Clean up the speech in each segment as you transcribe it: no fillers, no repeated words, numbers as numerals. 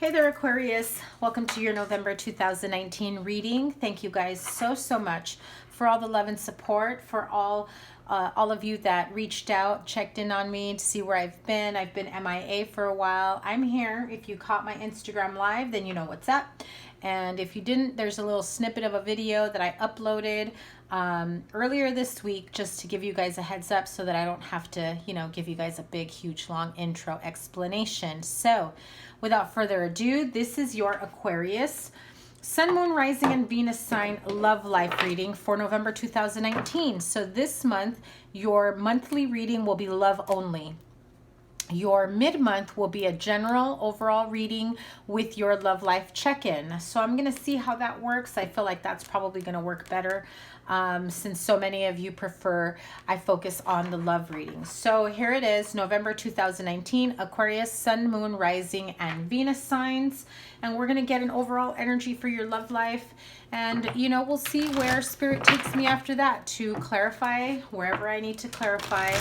Hey there, Aquarius. Welcome to your November 2019 reading. Thank you guys so much for all the love and support, for all of you that reached out, checked in on me to see where I've been. I've been MIA for a while. I'm here. If you caught my Instagram live, then you know what's up. And if you didn't, there's a little snippet of a video that I uploaded earlier this week just to give you guys a heads up so that I don't have to, give you guys a big, huge, long intro explanation. So without further ado, this is your Aquarius Sun, Moon, Rising, and Venus sign love life reading for November 2019. So this month, your monthly reading will be love only. Your mid-month will be a general overall reading with your love life check-in. So I'm going to see how that works. I feel like that's probably going to work better since so many of you prefer I focus on the love reading. So here it is, November 2019, Aquarius, Sun, Moon, Rising, and Venus signs. And we're going to get an overall energy for your love life. And, we'll see where Spirit takes me after that to clarify wherever I need to clarify.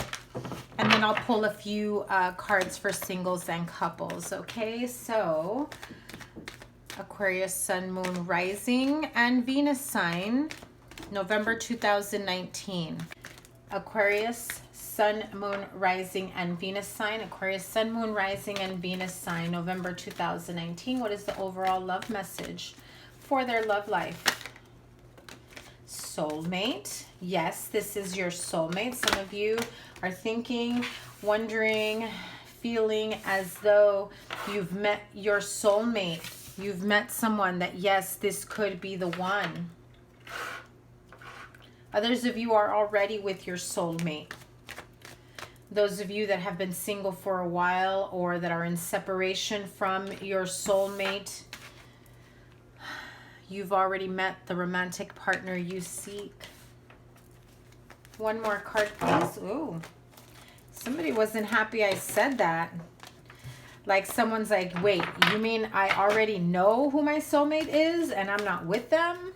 And then I'll pull a few cards for singles and couples. Okay, so Aquarius, Sun, Moon, Rising, and Venus sign, November 2019. Aquarius, Sun, Moon, Rising, and Venus sign. Aquarius, Sun, Moon, Rising, and Venus sign, November 2019. What is the overall love message for their love life? Soulmate. Yes, this is your soulmate. Some of you are thinking, wondering, feeling as though you've met your soulmate. You've met someone that, yes, this could be the one. Others of you are already with your soulmate. Those of you that have been single for a while or that are in separation from your soulmate, you've already met the romantic partner you seek. One more card, please. Ooh, somebody wasn't happy I said that. Like someone's like, wait, you mean I already know who my soulmate is and I'm not with them?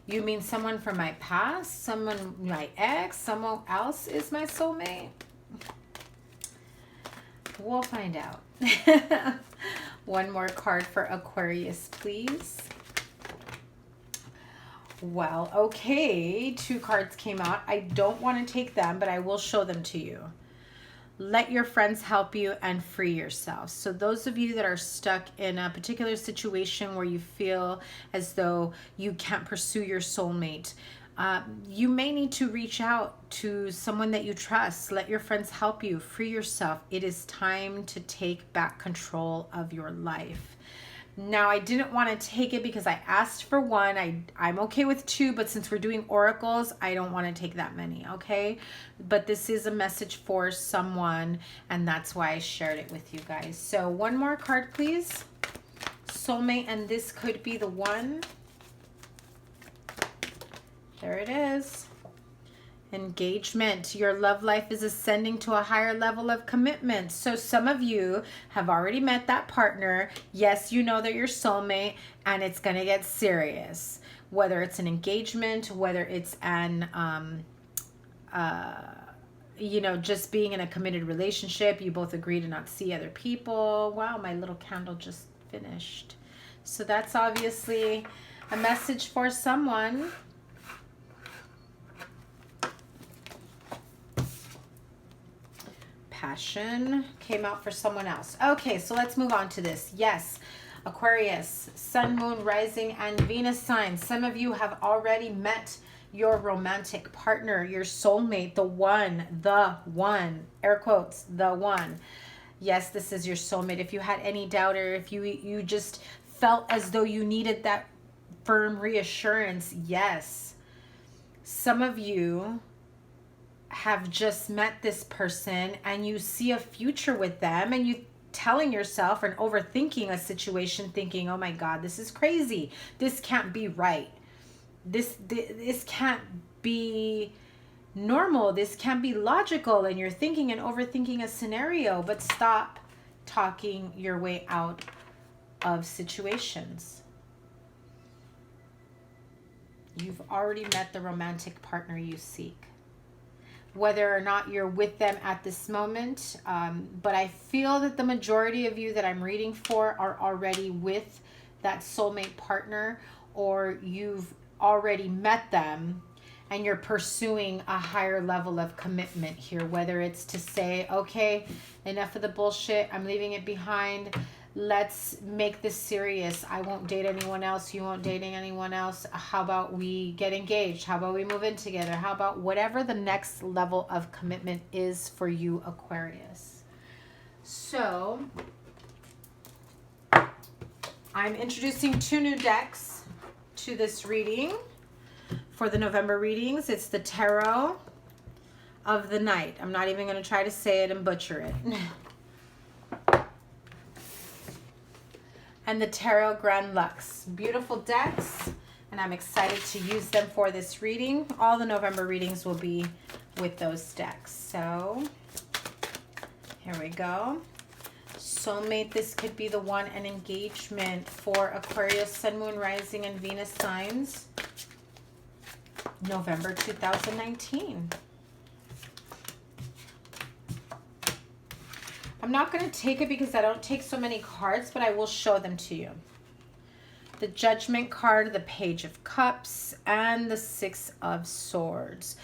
You mean someone from my past? Someone, my ex? Someone else is my soulmate? We'll find out. One more card for Aquarius, please. Well, okay, 2 cards came out. I don't want to take them, but I will show them to you. Let your friends help you and free yourself. So those of you that are stuck in a particular situation where you feel as though you can't pursue your soulmate, you may need to reach out to someone that you trust. Let your friends help you. Free yourself. It is time to take back control of your life. Now, I didn't want to take it because I asked for 1. I'm okay with 2, but since we're doing oracles, I don't want to take that many, okay? But this is a message for someone, and that's why I shared it with you guys. So one more card, please. Soulmate, and this could be the one. There it is. Engagement. Your love life is ascending to a higher level of commitment. So some of you have already met that partner. Yes, you know they're your soulmate, and it's going to get serious. Whether it's an engagement, whether it's an, just being in a committed relationship. You both agree to not see other people. Wow, my little candle just finished. So that's obviously a message for someone. Passion came out for someone else. Okay, so let's move on to this. Yes, Aquarius, Sun, Moon, Rising, and Venus signs. Some of you have already met your romantic partner, your soulmate, the one, air quotes, the one. Yes, this is your soulmate. If you had any doubt or if you just felt as though you needed that firm reassurance, yes. Some of you have just met this person and you see a future with them, and you telling yourself and overthinking a situation, thinking, oh my God, this is crazy. This can't be right. This can't be normal. This can't be logical. And you're thinking and overthinking a scenario, but stop talking your way out of situations. You've already met the romantic partner you seek. whether or not you're with them at this moment. But I feel that the majority of you that I'm reading for are already with that soulmate partner, or you've already met them and you're pursuing a higher level of commitment here, whether it's to say, okay, enough of the bullshit, I'm leaving it behind. Let's make this serious. I won't date anyone else. You won't date anyone else. How about we get engaged? How about we move in together? How about whatever the next level of commitment is for you, Aquarius? So I'm introducing 2 new decks to this reading for the November readings. It's the Tarot of the Night. I'm not even going to try to say it and butcher it. And the Tarot Grand Lux. Beautiful decks, and I'm excited to use them for this reading. All the November readings will be with those decks. So here we go. Soulmate, this could be the one, an engagement for Aquarius, Sun, Moon, Rising, and Venus signs. November 2019. I'm not going to take it because I don't take so many cards, but I will show them to you. The Judgment card, the Page of Cups, and the 6 of Swords.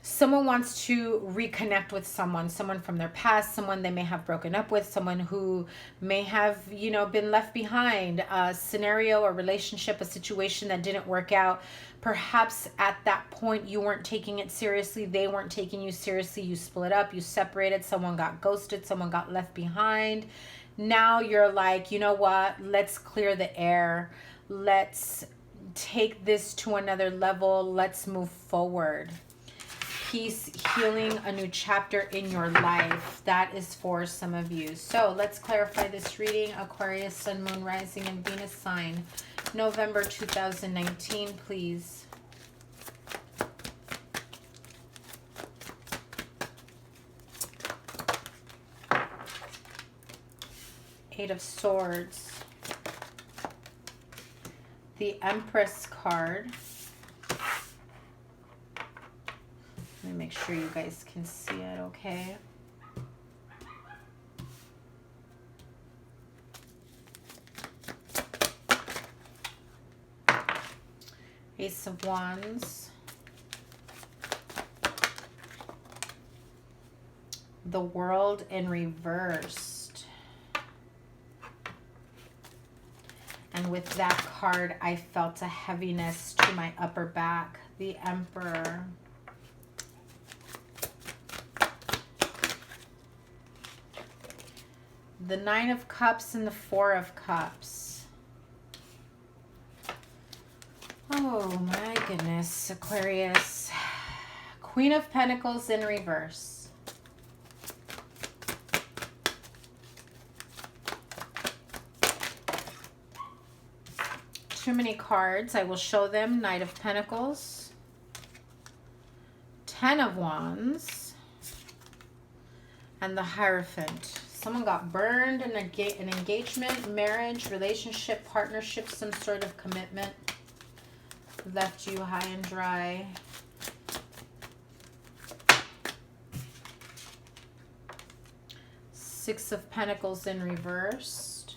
Someone wants to reconnect with someone from their past, someone they may have broken up with, someone who may have, you know, been left behind, a scenario, a relationship, a situation that didn't work out. Perhaps at that point you weren't taking it seriously, they weren't taking you seriously, you split up, you separated, someone got ghosted, someone got left behind. Now you're like, you know what, let's clear the air, let's take this to another level, let's move forward. Peace, healing, a new chapter in your life. That is for some of you. So let's clarify this reading. Aquarius, Sun, Moon, Rising, and Venus sign. November 2019, please. Eight of Swords. The Empress card. Let me make sure you guys can see it, okay? Ace of Wands. The World in reversed. And with that card, I felt a heaviness to my upper back. The Emperor. The Nine of Cups and the Four of Cups. Oh my goodness, Aquarius. Queen of Pentacles in reverse. Too many cards. I will show them. Knight of Pentacles. 10 of Wands. And the Hierophant. Someone got burned in an engagement, marriage, relationship, partnership, some sort of commitment. Left you high and dry. Six of Pentacles in reversed.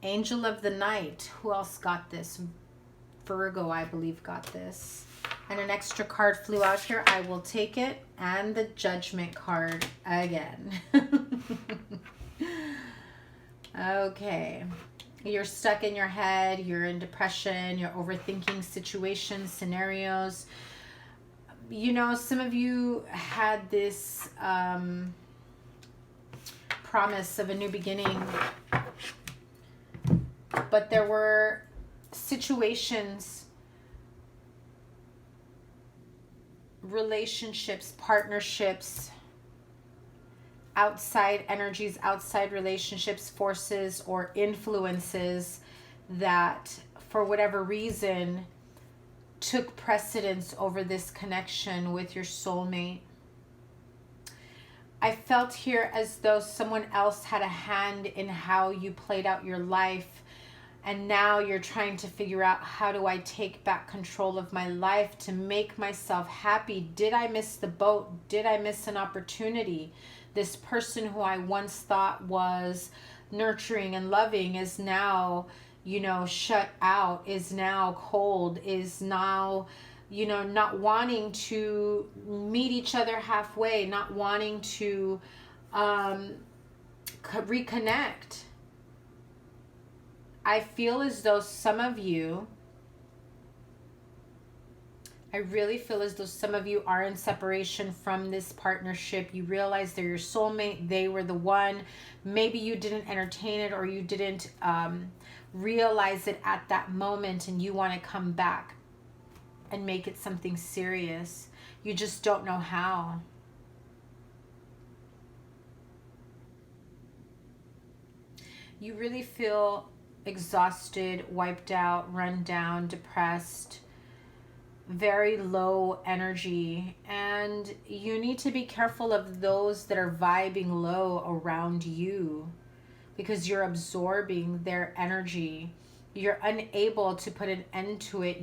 Angel of the Night. Who else got this? Virgo, I believe, got this. And an extra card flew out here. I will take it. And the Judgment card again. Okay. You're stuck in your head. You're in depression. You're overthinking situations, scenarios. You know, some of you had this promise of a new beginning. But there were situations, relationships, partnerships, outside energies, outside relationships, forces, or influences that, for whatever reason, took precedence over this connection with your soulmate. I felt here as though someone else had a hand in how you played out your life, and now you're trying to figure out, how do I take back control of my life to make myself happy? Did I miss the boat? Did I miss an opportunity? This person who I once thought was nurturing and loving is now, shut out, is now cold, is now, not wanting to meet each other halfway, not wanting to reconnect. I feel as though some of you, I really feel as though some of you are in separation from this partnership. You realize they're your soulmate. They were the one. Maybe you didn't entertain it, or you didn't realize it at that moment, and you want to come back and make it something serious. You just don't know how. You really feel exhausted, wiped out, run down, depressed, very low energy, and you need to be careful of those that are vibing low around you, because you're absorbing their energy. You're unable to put an end to it.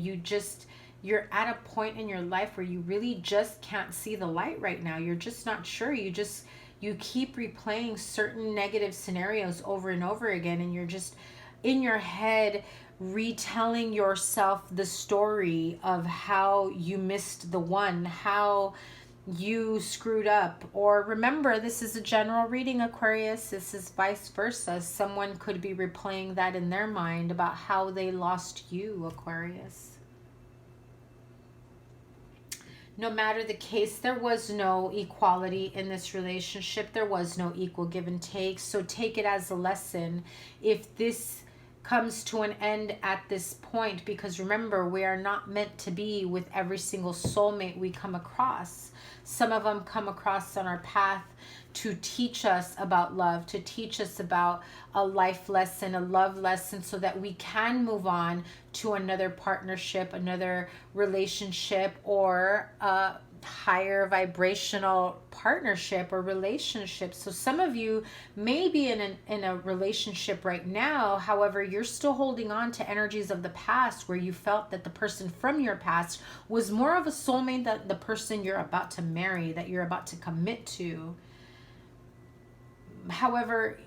You're at a point in your life where you really just can't see the light right now. You're just not sure. You keep replaying certain negative scenarios over and over again, and you're just in your head retelling yourself the story of how you missed the one, how you screwed up. Or remember, this is a general reading, Aquarius. This is vice versa. Someone could be replaying that in their mind about how they lost you, Aquarius. No matter the case, there was no equality in this relationship. There was no equal give and take. So take it as a lesson if this comes to an end at this point, because remember, we are not meant to be with every single soulmate we come across. Some of them come across on our path to teach us about love, to teach us about a life lesson, a love lesson, so that we can move on to another partnership, another relationship, or a higher vibrational partnership or relationship. So some of you may be in a relationship right now. However, you're still holding on to energies of the past, where you felt that the person from your past was more of a soulmate than the person you're about to marry, that you're about to commit to. However,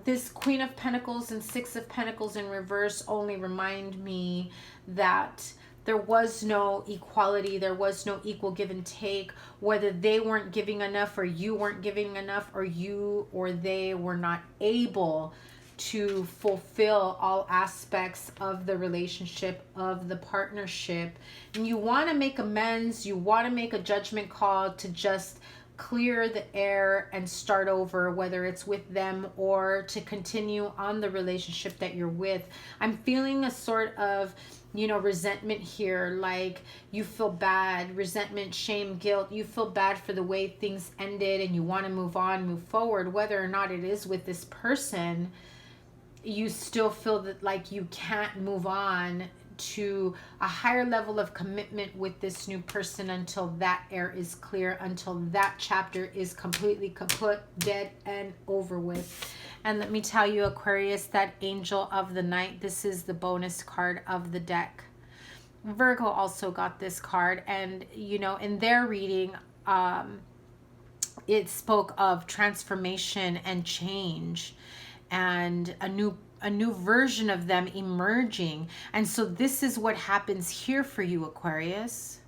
this Queen of Pentacles and Six of Pentacles in reverse only remind me that there was no equality, there was no equal give and take, whether they weren't giving enough or you weren't giving enough, or you or they were not able to fulfill all aspects of the relationship, of the partnership. And you want to make amends, you want to make a judgment call to just clear the air and start over, whether it's with them or to continue on the relationship that you're with. I'm feeling a sort of resentment here, like you feel bad, resentment, shame, guilt. You feel bad for the way things ended, and you want to move on, move forward. Whether or not it is with this person, you still feel that like you can't move on to a higher level of commitment with this new person until that air is clear, until that chapter is completely kaput, dead, and over with. And let me tell you, Aquarius, that Angel of the Night, this is the bonus card of the deck. Virgo also got this card, and in their reading, it spoke of transformation and change, and a new version of them emerging. And so this is what happens here for you, Aquarius.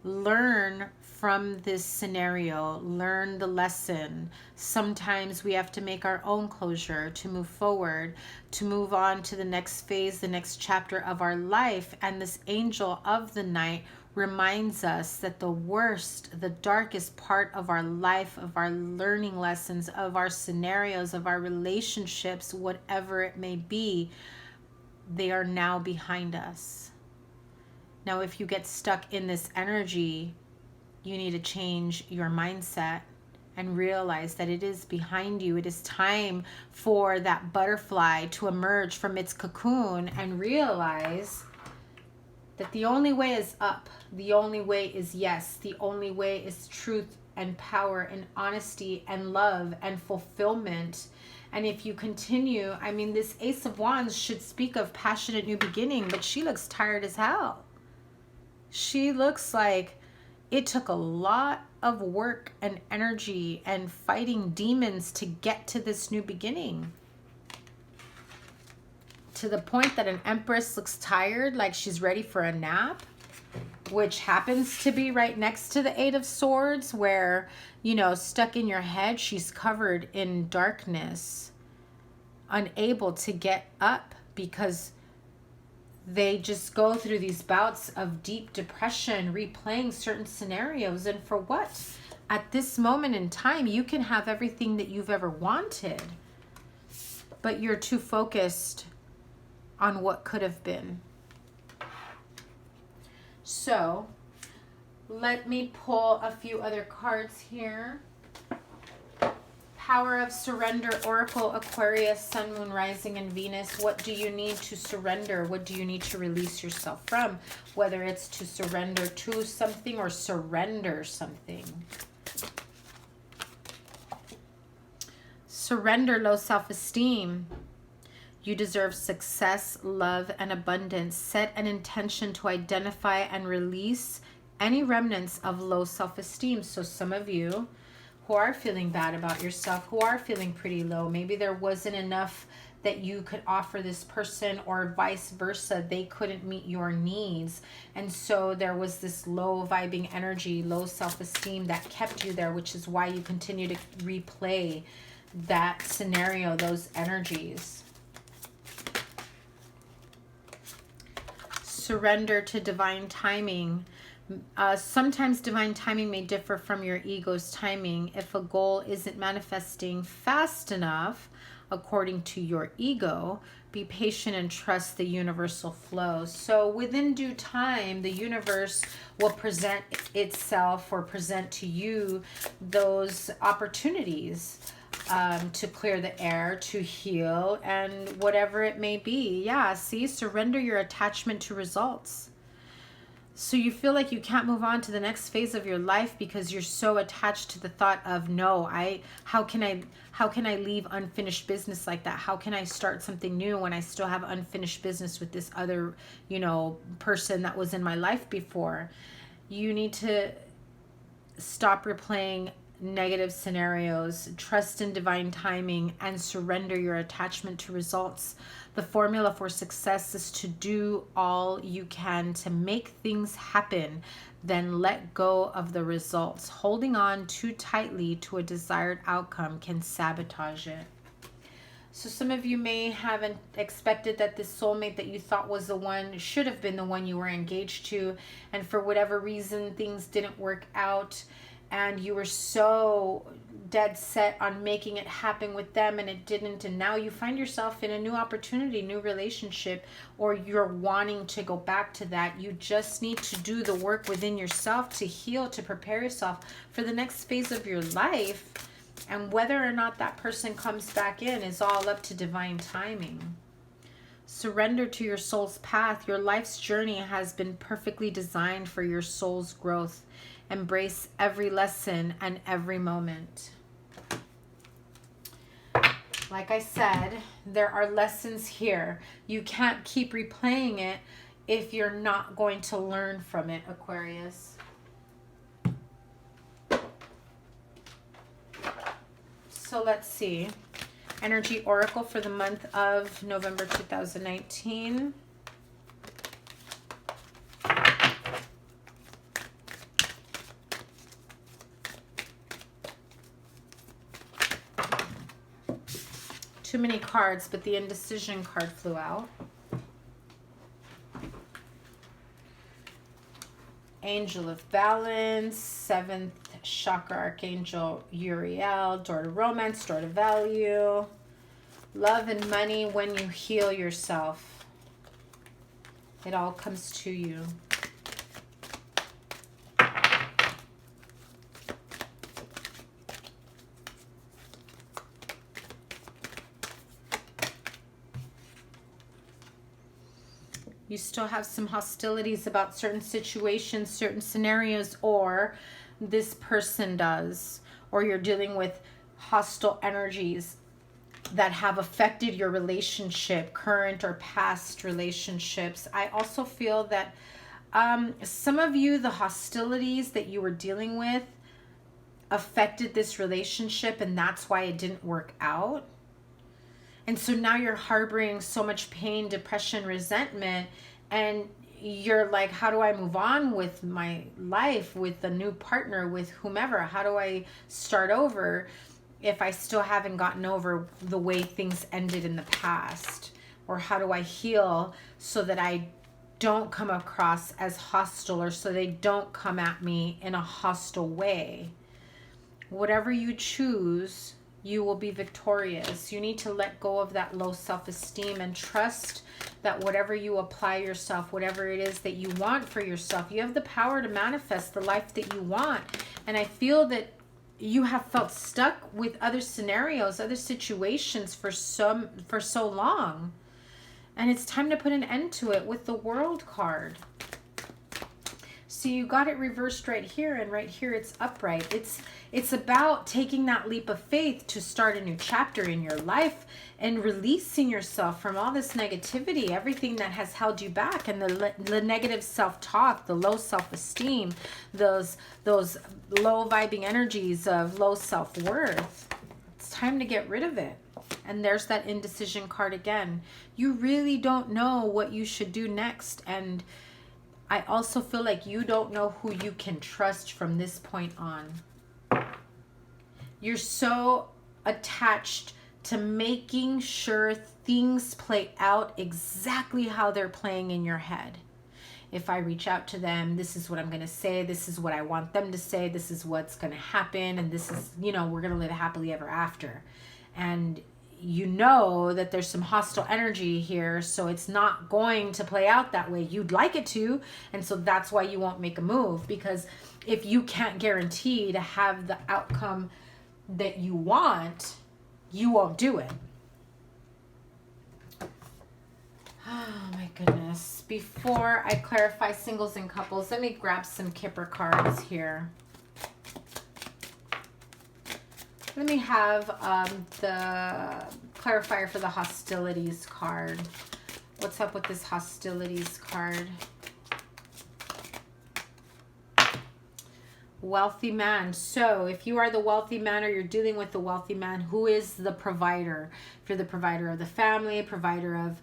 Learn from this scenario, learn the lesson. Sometimes we have to make our own closure to move forward, to move on to the next phase, the next chapter of our life. And this Angel of the Night reminds us that the worst, the darkest part of our life, of our learning lessons, of our scenarios, of our relationships, whatever it may be, they are now behind us. Now, if you get stuck in this energy, you need to change your mindset and realize that it is behind you. It is time for that butterfly to emerge from its cocoon and realize that the only way is up. The only way is yes. The only way is truth and power and honesty and love and fulfillment. And if you continue, I mean, this Ace of Wands should speak of passionate new beginning, but she looks tired as hell. She looks like it took a lot of work and energy and fighting demons to get to this new beginning. To the point that an Empress looks tired, like she's ready for a nap, which happens to be right next to the Eight of Swords, where, you know, stuck in your head, she's covered in darkness, unable to get up because they just go through these bouts of deep depression, replaying certain scenarios. And for what? At this moment in time, you can have everything that you've ever wanted, but you're too focused on what could have been. So let me pull a few other cards here. Power of Surrender, Oracle, Aquarius, Sun, Moon, Rising, and Venus. What do you need to surrender? What do you need to release yourself from? Whether it's to surrender to something or surrender something. Surrender low self-esteem. You deserve success, love, and abundance. Set an intention to identify and release any remnants of low self-esteem. So some of you who are feeling bad about yourself, who are feeling pretty low, maybe there wasn't enough that you could offer this person, or vice versa, they couldn't meet your needs. And so there was this low vibing energy, low self-esteem that kept you there, which is why you continue to replay that scenario, those energies. Surrender to divine timing. Sometimes divine timing may differ from your ego's timing. If a goal isn't manifesting fast enough, according to your ego, be patient and trust the universal flow. So within due time, the universe will present itself or present to you those opportunities to clear the air, to heal, and whatever it may be. Yeah, see, surrender your attachment to results. So you feel like you can't move on to the next phase of your life because you're so attached to the thought of, no, how can I leave unfinished business like that? How can I start something new when I still have unfinished business with this other, you know, person that was in my life before? You need to stop replaying negative scenarios, trust in divine timing, and surrender your attachment to results. The formula for success is to do all you can to make things happen, then let go of the results. Holding on too tightly to a desired outcome can sabotage it. So some of you may have expected that this soulmate that you thought was the one should have been the one you were engaged to, and for whatever reason things didn't work out, and you were so dead set on making it happen with them and it didn't, and now you find yourself in a new opportunity, new relationship, or you're wanting to go back to that. You just need to do the work within yourself to heal, to prepare yourself for the next phase of your life, and whether or not that person comes back in is all up to divine timing. Surrender to your soul's path. Your life's journey has been perfectly designed for your soul's growth. Embrace every lesson and every moment. Like I said, there are lessons here. You can't keep replaying it if you're not going to learn from it, Aquarius. So let's see. Energy Oracle for the month of November 2019. Too many cards, but the indecision card flew out. Angel of Balance, 7th Chakra Archangel Uriel, door to romance, door to value, love and money. When you heal yourself, it all comes to you. You still have some hostilities about certain situations, certain scenarios, or this person does, or you're dealing with hostile energies that have affected your relationship, current or past relationships. I also feel that some of you, the hostilities that you were dealing with affected this relationship, and that's why it didn't work out. And so now you're harboring so much pain, depression, resentment, and you're like, how do I move on with my life, with a new partner, with whomever? How do I start over if I still haven't gotten over the way things ended in the past? Or how do I heal so that I don't come across as hostile, or so they don't come at me in a hostile way? Whatever you choose, you will be victorious. You need to let go of that low self-esteem and trust that whatever you apply yourself, whatever it is that you want for yourself, you have the power to manifest the life that you want. And I feel that you have felt stuck with other scenarios, other situations for so long. And it's time to put an end to it with the World card. So you got it reversed right here, and right here it's upright. It's about taking that leap of faith to start a new chapter in your life and releasing yourself from all this negativity, everything that has held you back, and the negative self-talk, the low self-esteem, those low vibing energies of low self-worth. It's time to get rid of it. And there's that indecision card again. You really don't know what you should do next, and I also feel like you don't know who you can trust from this point on. You're so attached to making sure things play out exactly how they're playing in your head. If I reach out to them, this is what I'm going to say. This is what I want them to say. This is what's going to happen. And this is, we're going to live happily ever after. And you know that there's some hostile energy here, so it's not going to play out that way you'd like it to, and so that's why you won't make a move, because if you can't guarantee to have the outcome that you want, you won't do it. Oh my goodness. Before I clarify singles and couples, let me grab some Kipper cards here. Let me have the clarifier for the hostilities card. What's up with this hostilities card? Wealthy man. So if you are the wealthy man, or you're dealing with the wealthy man, who is the provider? If you're the provider of the family, provider of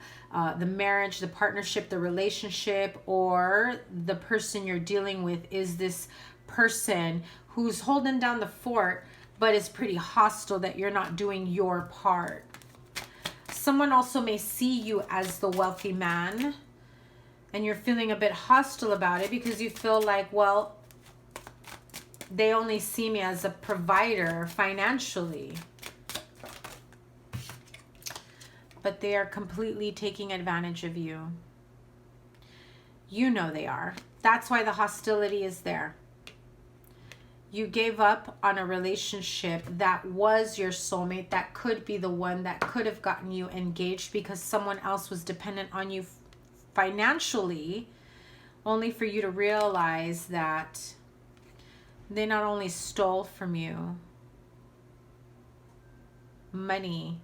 the marriage, the partnership, the relationship, or the person you're dealing with is this person who's holding down the fort, but it's pretty hostile that you're not doing your part. Someone also may see you as the wealthy man, and you're feeling a bit hostile about it because you feel like, well, they only see me as a provider financially. But they are completely taking advantage of you. You know they are. That's why the hostility is there. You gave up on a relationship that was your soulmate, that could be the one that could have gotten you engaged, because someone else was dependent on you financially, only for you to realize that they not only stole from you money,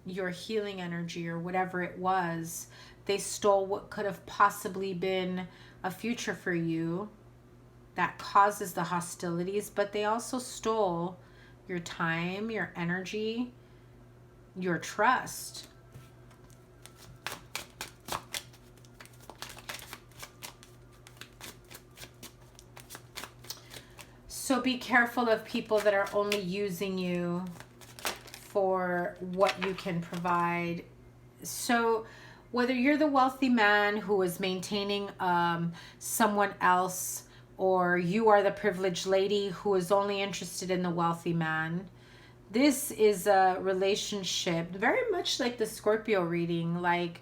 your healing energy, or whatever it was, they stole what could have possibly been a future for you that causes the hostilities, but they also stole your time, your energy, your trust. So be careful of people that are only using you for what you can provide. So whether you're the wealthy man who is maintaining someone else, or you are the privileged lady who is only interested in the wealthy man, this is a relationship very much like the Scorpio reading, like,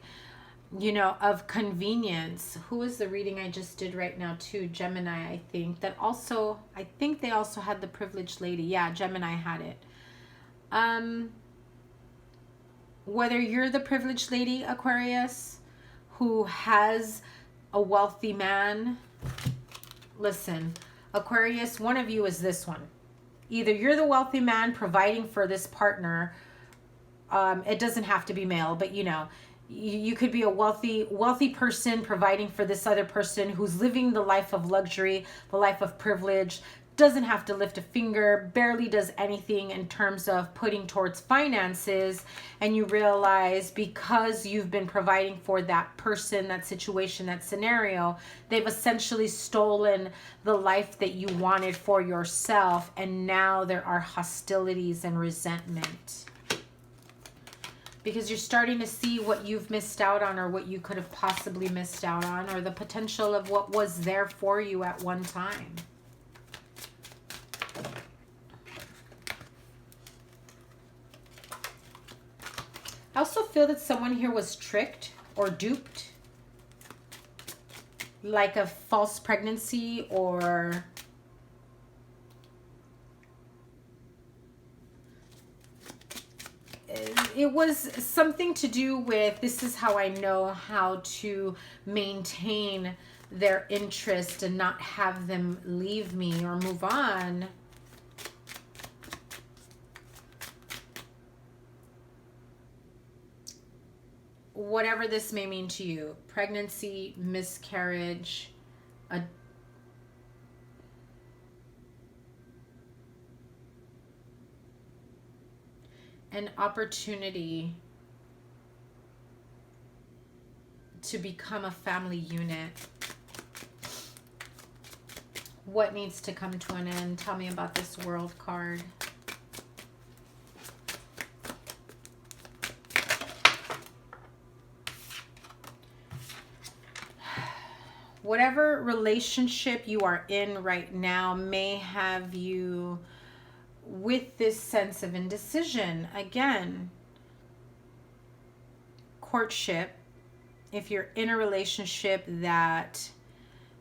of convenience. Who is the reading I just did right now too? Gemini, I think. I think they also had the privileged lady. Yeah, Gemini had it. whether you're the privileged lady, Aquarius, who has a wealthy man, listen, Aquarius, one of you is this one. Either you're the wealthy man providing for this partner. It doesn't have to be male, but you know, you could be a wealthy person providing for this other person who's living the life of luxury, the life of privilege, doesn't have to lift a finger, barely does anything in terms of putting towards finances, and you realize because you've been providing for that person, that situation, that scenario, they've essentially stolen the life that you wanted for yourself, and now there are hostilities and resentment. Because you're starting to see what you've missed out on, or what you could have possibly missed out on, or the potential of what was there for you at one time. I also feel that someone here was tricked or duped, like a false pregnancy, or it was something to do with, this is how I know how to maintain their interest and not have them leave me or move on. Whatever this may mean to you, pregnancy, miscarriage, an opportunity to become a family unit. What needs to come to an end? Tell me about this World card. Whatever relationship you are in right now may have you with this sense of indecision. Again, courtship, if you're in a relationship that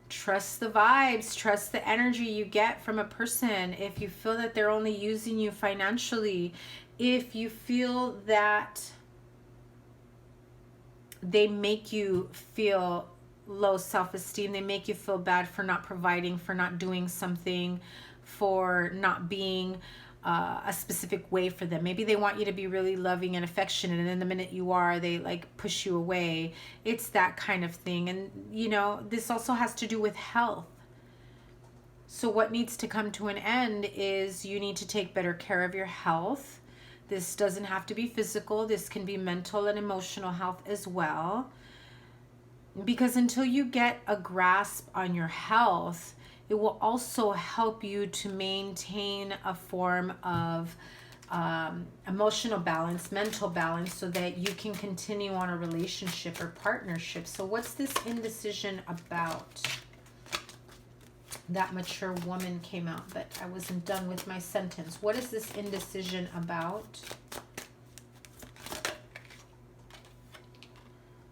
trusts the vibes, trust the energy you get from a person, if you feel that they're only using you financially, if you feel that they make you feel low self-esteem, they make you feel bad for not providing, for not doing something, for not being a specific way for them. Maybe they want you to be really loving and affectionate, and then the minute you are, they like push you away. It's that kind of thing. And you know, this also has to do with health. So what needs to come to an end is you need to take better care of your health. This doesn't have to be physical. This can be mental and emotional health as well. Because until you get a grasp on your health, it will also help you to maintain a form of emotional balance, mental balance, so that you can continue on a relationship or partnership. So what's this indecision about? That mature woman came out, but I wasn't done with my sentence. What is this indecision about?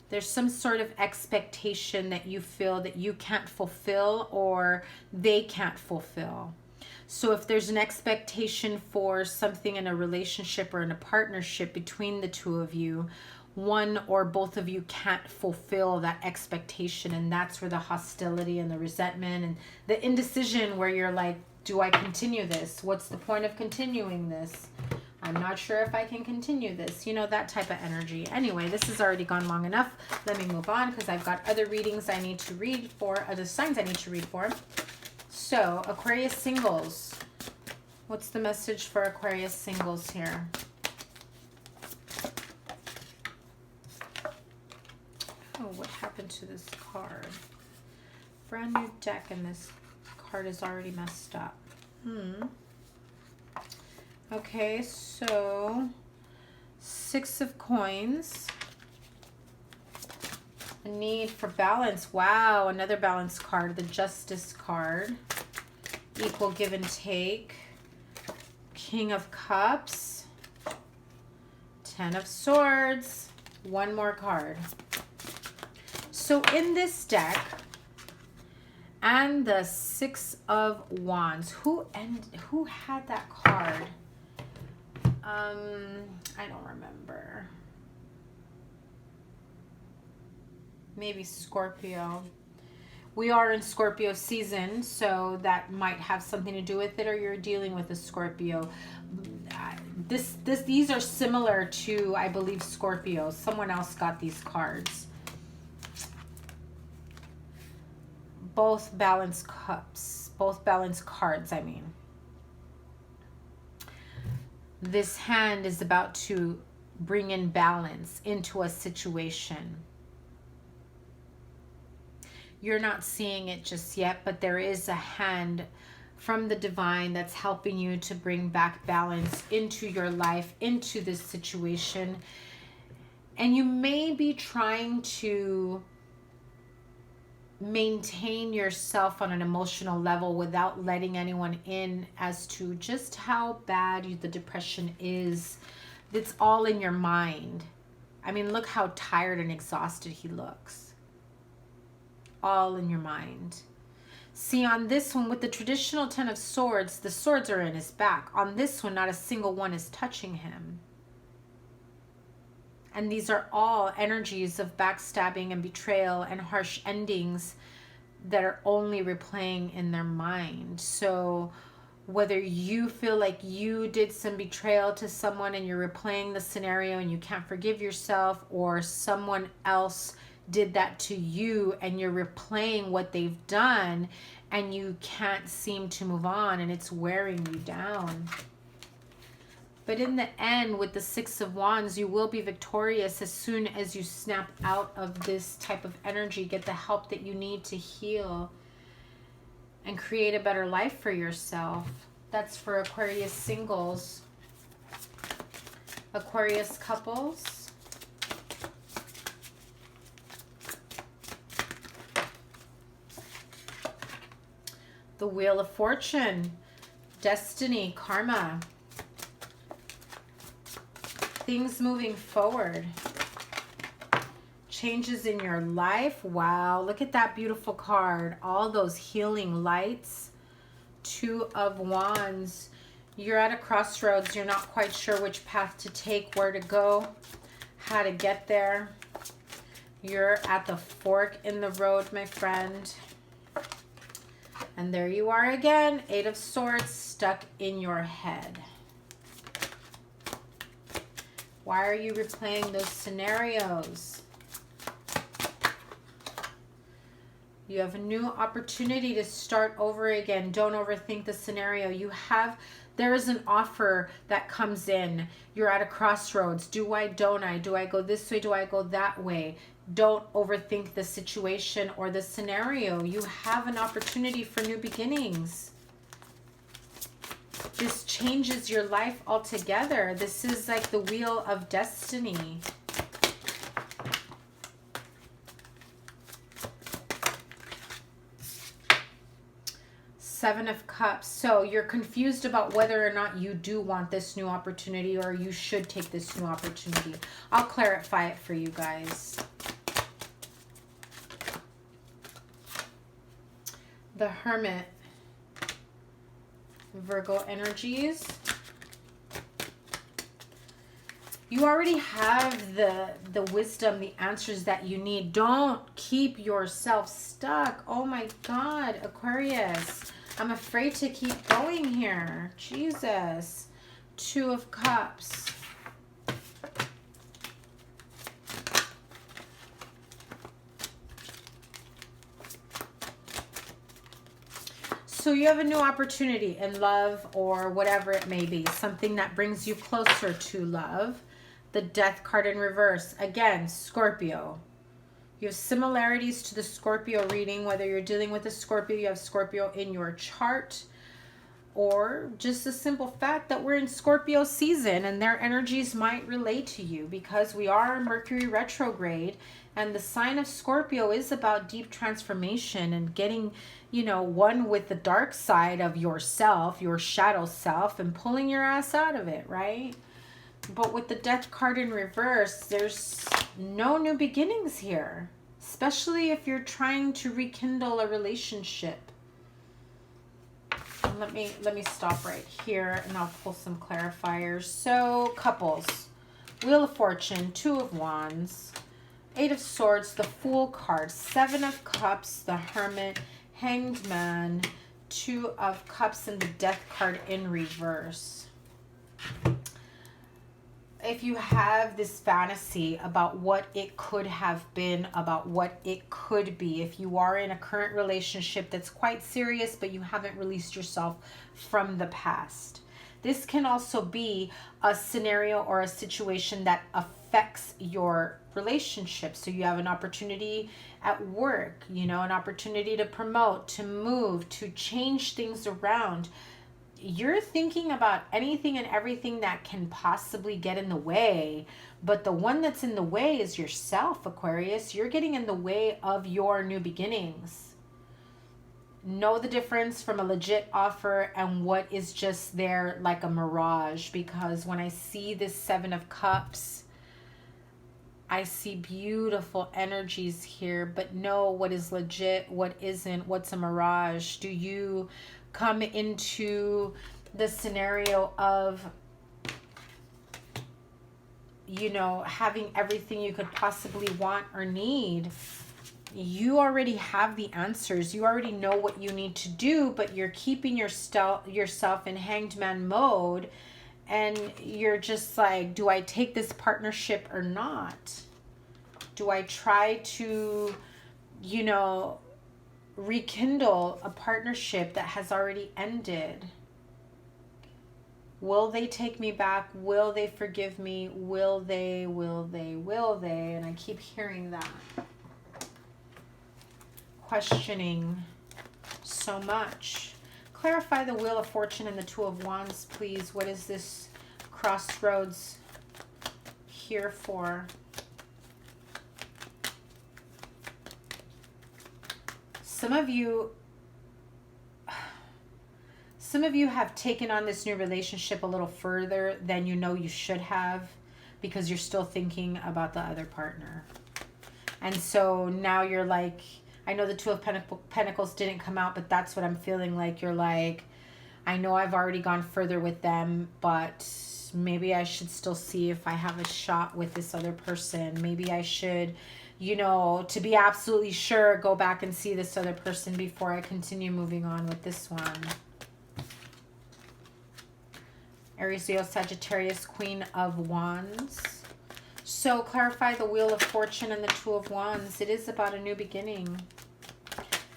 There's some sort of expectation that you feel that you can't fulfill, or they can't fulfill. So if there's an expectation for something in a relationship or in a partnership between the two of you, one or both of you can't fulfill that expectation, and that's where the hostility and the resentment and the indecision, where you're like, do I continue this? What's the point of continuing this? I'm not sure if I can continue this. You know, that type of energy. Anyway, this has already gone long enough. Let me move on, because I've got other readings I need to read for, other signs I need to read for. So, Aquarius singles. What's the message for Aquarius singles here? Oh, what happened to this card? Brand new deck, and this card is already messed up. Okay, so 6 of coins. A need for balance. Wow, another balance card. The Justice card. Equal give and take. King of Cups. 10 of Swords. One more card. So in this deck, and the 6 of Wands. Who had that card? I don't remember. Maybe Scorpio. We are in Scorpio season, so that might have something to do with it, or you're dealing with a Scorpio. These are similar to, I believe, Scorpio. Someone else got these cards. Both balanced cups, both balanced cards, I mean. This hand is about to bring in balance into a situation. You're not seeing it just yet, but there is a hand from the divine that's helping you to bring back balance into your life, into this situation. And you may be trying to maintain yourself on an emotional level without letting anyone in as to just how bad the depression is. It's all in your mind. I mean, look how tired and exhausted he looks. All in your mind. See, on this one, with the traditional 10 of swords, the swords are in his back. On this one, not a single one is touching him. And these are all energies of backstabbing and betrayal and harsh endings that are only replaying in their mind. So whether you feel like you did some betrayal to someone and you're replaying the scenario and you can't forgive yourself, or someone else did that to you and you're replaying what they've done and you can't seem to move on and it's wearing you down. But in the end, with the Six of Wands, you will be victorious as soon as you snap out of this type of energy, get the help that you need to heal and create a better life for yourself. That's for Aquarius singles. Aquarius couples. The Wheel of Fortune, destiny, karma, things moving forward, changes in your life. Wow, look at that beautiful card. All those healing lights. Two of Wands. You're at a crossroads. You're not quite sure which path to take, where to go, how to get there. You're at the fork in the road, my friend. And there you are again, Eight of Swords stuck in your head. Why are you replaying those scenarios? You have a new opportunity to start over again. Don't overthink the scenario. There is an offer that comes in. You're at a crossroads. Do I, don't I? Do I go this way? Do I go that way? Don't overthink the situation or the scenario. You have an opportunity for new beginnings. This changes your life altogether. This is like the wheel of destiny. Seven of Cups. So you're confused about whether or not you do want this new opportunity or you should take this new opportunity. I'll clarify it for you guys. The Hermit, Virgo energies. You already have the wisdom, the answers that you need. Don't keep yourself stuck. Oh my God, Aquarius. I'm afraid to keep going here. Jesus. Two of Cups. So you have a new opportunity in love or whatever it may be. Something that brings you closer to love. The Death card in reverse. Again, Scorpio. You have similarities to the Scorpio reading. Whether you're dealing with a Scorpio, you have Scorpio in your chart. Or just the simple fact that we're in Scorpio season and their energies might relate to you because we are Mercury retrograde. And the sign of Scorpio is about deep transformation and getting, you know, one with the dark side of yourself, your shadow self, and pulling your ass out of it, right? But with the Death card in reverse, there's no new beginnings here, especially if you're trying to rekindle a relationship. Let me stop right here and I'll pull some clarifiers. So, couples, Wheel of Fortune, Two of Wands, Eight of Swords, the Fool card, Seven of Cups, the Hermit, Hanged Man, Two of Cups, and the Death card in reverse. If you have this fantasy about what it could have been, about what it could be, if you are in a current relationship that's quite serious, but you haven't released yourself from the past, this can also be a scenario or a situation that affects your relationship. So you have an opportunity at work, you know, an opportunity to promote, to move, to change things around. You're thinking about anything and everything that can possibly get in the way, but the one that's in the way is yourself, Aquarius. You're getting in the way of your new beginnings. Know the difference from a legit offer and what is just there like a mirage, because when I see this Seven of Cups, I see beautiful energies here, but know what is legit, what isn't, what's a mirage. Do you come into the scenario of, you know, having everything you could possibly want or need? You already have the answers. You already know what you need to do, but you're keeping yourself in Hanged Man mode, and you're just like, do I take this partnership or not? Do I try to, you know, rekindle a partnership that has already ended? Will they take me back? Will they forgive me? Will they? And I keep hearing that. Questioning so much. Clarify the Wheel of Fortune and the Two of Wands, please. What is this crossroads here for? Some of you have taken on this new relationship a little further than you know you should have, because you're still thinking about the other partner. And so now you're like, I know the Two of Pentacles didn't come out, but that's what I'm feeling like. You're like, I know I've already gone further with them, but maybe I should still see if I have a shot with this other person. Maybe I should, you know, to be absolutely sure, go back and see this other person before I continue moving on with this one. Aries, Leo, Sagittarius, Queen of Wands. So clarify the Wheel of Fortune and the Two of Wands. It is about a new beginning.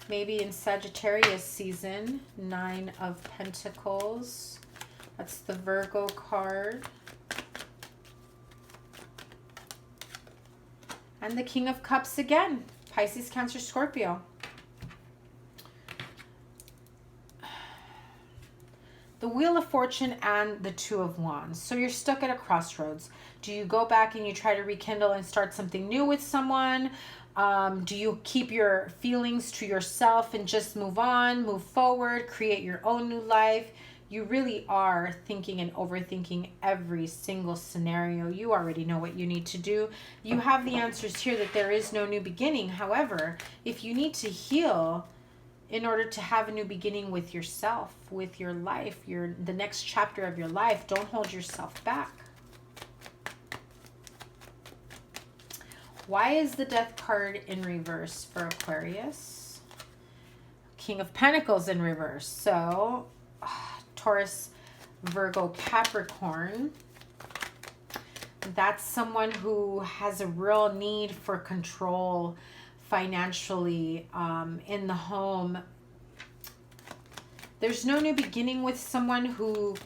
Maybe in Sagittarius season. Nine of Pentacles. That's the Virgo card. And the King of Cups again. Pisces, Cancer, Scorpio. The Wheel of Fortune and the Two of Wands. So you're stuck at a crossroads. Do you go back and you try to rekindle and start something new with someone? Do you keep your feelings to yourself and just move on, move forward, create your own new life? You really are thinking and overthinking every single scenario. You already know what you need to do. You have the answers here that there is no new beginning. However, if you need to heal in order to have a new beginning with yourself, with your life, the next chapter of your life, don't hold yourself back. Why is the Death card in reverse for Aquarius? King of Pentacles in reverse. So Taurus, Virgo, Capricorn. That's someone who has a real need for control financially, in the home. There's no new beginning with someone who,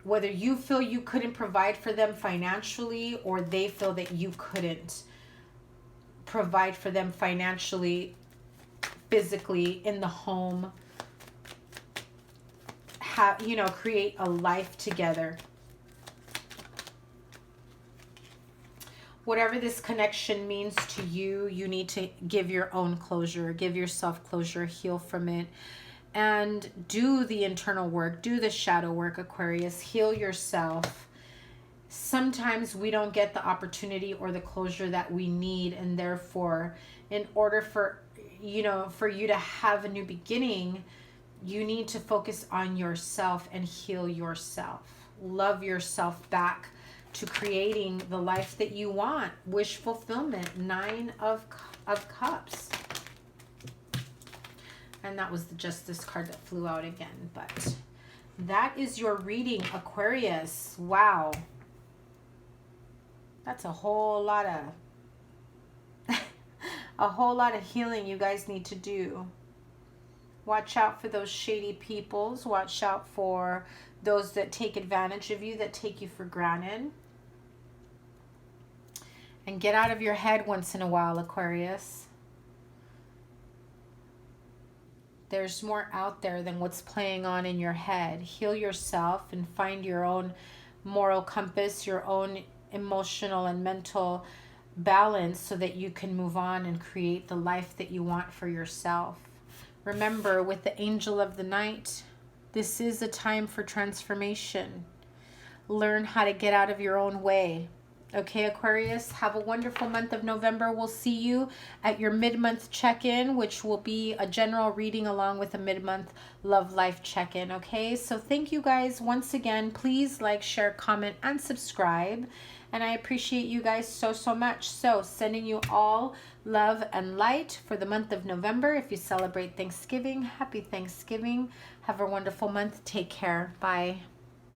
whether you feel you couldn't provide for them financially or they feel that you couldn't provide for them financially, physically, in the home, create a life together. Whatever this connection means to you, you need to give your own closure, give yourself closure, heal from it, and do the internal work, do the shadow work, Aquarius. Heal yourself. Sometimes we don't get the opportunity or the closure that we need, and therefore, in order for you to have a new beginning, you need to focus on yourself and heal yourself. Love yourself back to creating the life that you want. Wish fulfillment, 9 of Cups. And that was the Justice card that flew out again. But that is your reading, Aquarius. Wow. That's a whole lot of a whole lot of healing you guys need to do. Watch out for those shady peoples. Watch out for those that take advantage of you, that take you for granted. And get out of your head once in a while, Aquarius. There's more out there than what's playing on in your head. Heal yourself and find your own moral compass, your own emotional and mental balance so that you can move on and create the life that you want for yourself. Remember, with the Angel of the Night, this is a time for transformation. Learn how to get out of your own way. Okay, Aquarius, have a wonderful month of November. We'll see you at your mid-month check-in, which will be a general reading along with a mid-month love life check-in. Okay, so thank you guys once again. Please like, share, comment, and subscribe. And I appreciate you guys so, so much. So sending you all love and light for the month of November. If you celebrate Thanksgiving, happy Thanksgiving. Have a wonderful month. Take care. Bye.